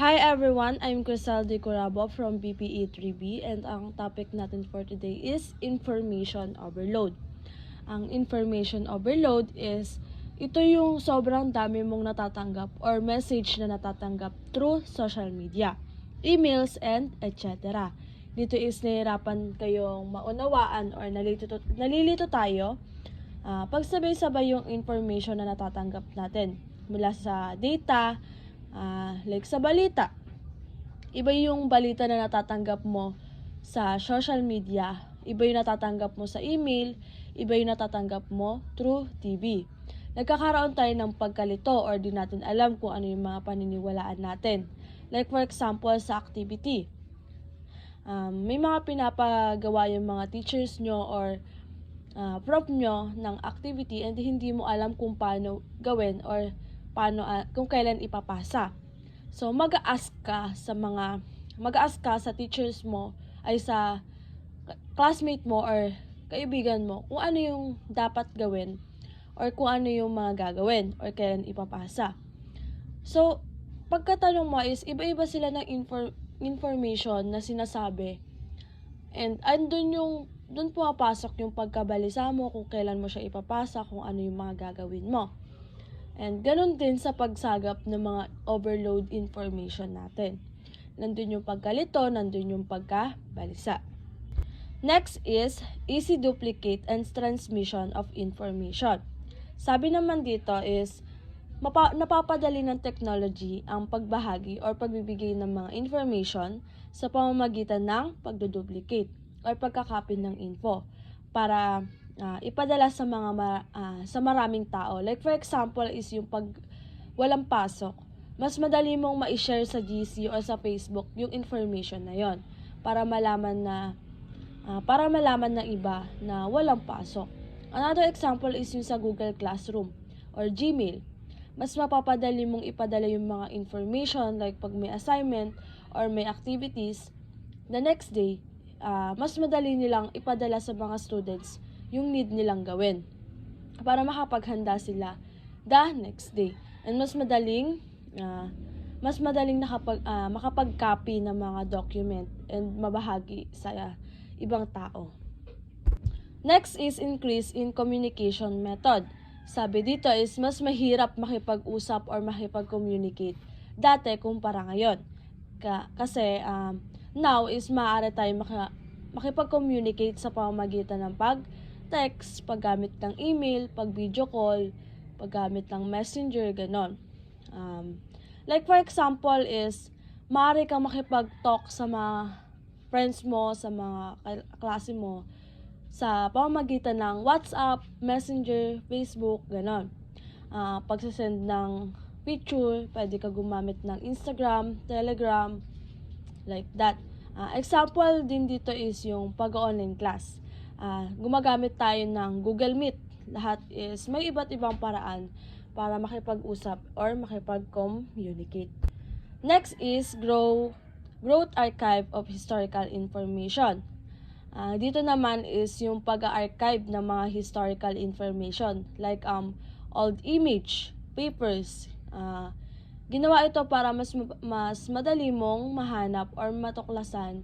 Hi everyone, I'm Crisalde Corabo from BPE3B and ang topic natin for today is information overload. Ang information overload is ito yung sobrang dami mong natatanggap or message na natatanggap through social media, emails and etc. Dito is nahirapan kayong maunawaan or nalilito tayo pag sabay-sabay yung information na natatanggap natin mula sa data, like sa balita. Iba yung balita na natatanggap mo sa social media, iba yung natatanggap mo sa email, iba yung natatanggap mo through TV. Nagkakaroon tayo ng pagkalito or di natin alam kung ano yung mga paniniwalaan natin. Like for example, sa activity. May mga pinapagawa yung mga teachers nyo or prof nyo ng activity and hindi mo alam kung paano gawin or kung kailan ipapasa. So, mag-a-ask ka sa teachers mo, ay sa classmate mo or kaibigan mo kung ano yung dapat gawin or kung ano yung mga gagawin or kailan ipapasa. So, pagkatanong mo is iba-iba sila ng information na sinasabi and doon pumapasok yung pagkabalisa mo kung kailan mo siya ipapasa, kung ano yung mga gagawin mo. And ganun din sa pagsagap ng mga overload information natin. Nandun yung pagkalito, nandun yung pagkabalisa. Next is easy duplicate and transmission of information. Sabi naman dito is napapadali ng technology ang pagbahagi or pagbibigay ng mga information sa pamamagitan ng pagduduplicate or pagkakopy ng info para ipadala sa maraming tao. Like for example is yung pag walang pasok, mas madali mong ma-share sa GC or sa Facebook yung information na yon para malaman ng iba na walang pasok. Another example is yung sa Google Classroom or Gmail. Mas mapapadali mong ipadala yung mga information like pag may assignment or may activities, the next day, mas madali nilang ipadala sa mga students yung need nilang gawin para makapaghanda sila the next day. And mas madaling makapag-copy ng mga document and mabahagi sa ibang tao. Next is increase in communication method. Sabi dito is mas mahirap makipag-usap or makipag-communicate dati kumpara ngayon. Kasi now is maaari tayo makipag-communicate sa pamamagitan ng pag-text, paggamit ng email, pag-video call, paggamit ng messenger, ganon. Like for example is, maaari kang makipag-talk sa mga friends mo, sa mga klase mo, sa pamamagitan ng WhatsApp, Messenger, Facebook, ganon. Pagsasend ng picture, pwede ka gumamit ng Instagram, Telegram, like that. Example din dito is yung pag-online class. Gumagamit tayo ng Google Meet. Lahat is may iba't ibang paraan para makipag-usap or makipag-communicate. Next is growth archive of historical information. Dito naman is yung pag-archive ng mga historical information like old image, papers. Ginawa ito para mas madali mong mahanap or matuklasan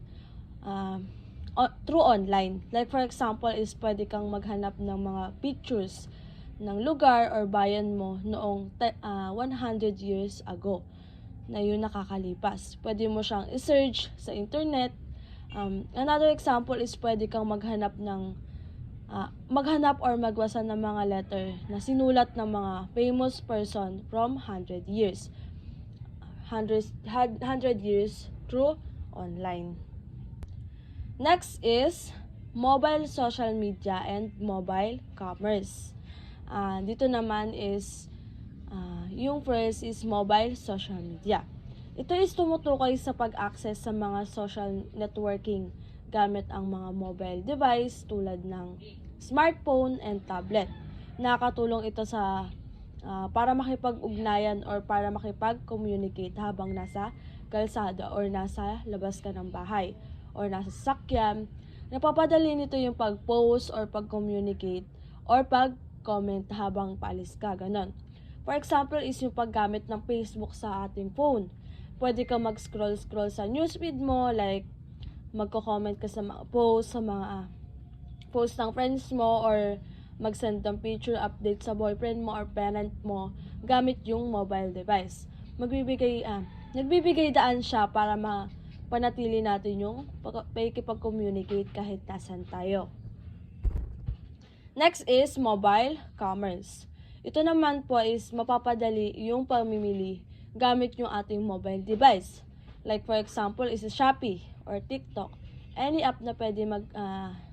through online. Like for example is pwede kang maghanap ng mga pictures ng lugar or bayan mo noong 100 years ago na yun nakakalipas. Pwede mo siyang i-search sa internet. Another example is pwede kang maghanap or magbasa ng mga letter na sinulat ng mga famous person from 100 years. 100 years through online. Next is mobile social media and mobile commerce. Dito naman is yung first is mobile social media. Ito is tumutukoy sa pag-access sa mga social networking gamit ang mga mobile device tulad ng smartphone and tablet. Nakakatulong ito para makipag-ugnayan or para makipag-communicate habang nasa kalsada or nasa labas ka ng bahay or nasa sasakyan. Napapadali nito yung pag-post or pag-communicate or pag-comment habang paalis ka, ganon. For example is yung paggamit ng Facebook sa ating phone. pwede ka mag-scroll sa newsfeed mo, like magko-comment ka sa mga post ng friends mo, or mag-send ng picture update sa boyfriend mo or parent mo gamit yung mobile device. Nagbibigay daan siya para panatili natin yung pakikipag-communicate kahit nasan tayo. Next is mobile commerce. Ito naman po is mapapadali yung pamimili gamit yung ating mobile device. Like for example is Shopee or TikTok. Any app na pwede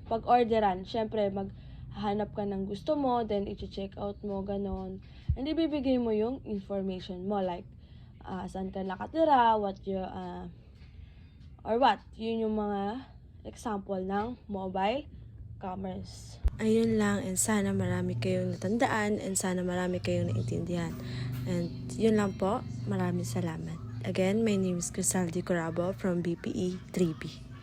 pag-orderan. Syempre maghahanap ka ng gusto mo, then i-check out mo, ganon. And ibibigay mo yung information mo, like saan ka nakatira, yun yung mga example ng mobile commerce. Ayun lang, and sana marami kayong natandaan, and sana marami kayong naintindihan. And yun lang po, maraming salamat. Again, my name is Crisaldi Corabo from BPE 3B.